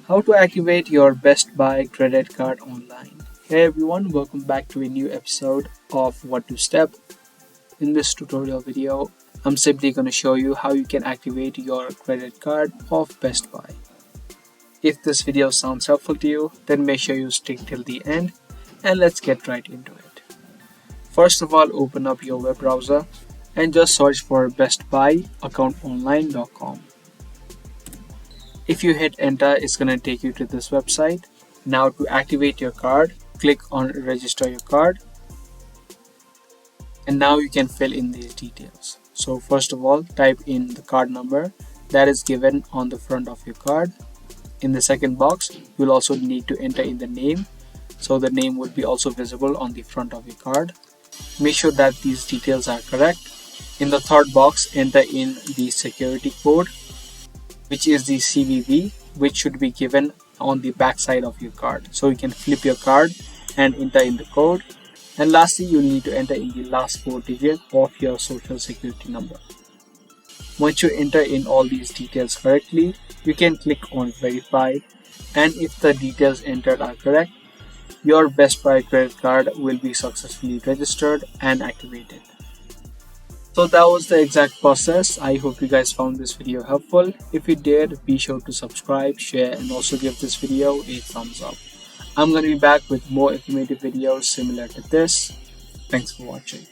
How to activate your Best Buy credit card online. Hey everyone, welcome back to a new episode of What to Step. In this tutorial video, I'm simply going to show you how you can activate your credit card of Best Buy. If this video sounds helpful to you, then make sure you stick till the end and let's get right into it. First of all, open up your web browser and just search for bestbuyaccount.online.com. If you hit enter, it's going to take you to this website. Now to activate your card, click on register your card. And now you can fill in these details. So first of all, type in the card number that is given on the front of your card. In the second box, you'll also need to enter in the name. So the name would be also visible on the front of your card. Make sure that these details are correct. In the third box, enter in the security code, which is the CVV, which should be given on the back side of your card. So you can flip your card and enter in the code. And lastly, you need to enter in the last 4 digits of your social security number. Once you enter in all these details correctly, you can click on verify. And if the details entered are correct, your Best Buy credit card will be successfully registered and activated. So that was the exact process. I hope you guys found this video helpful. If you did, be sure to subscribe, share, and also give this video a thumbs up. I'm going to be back with more informative videos similar to this. Thanks for watching.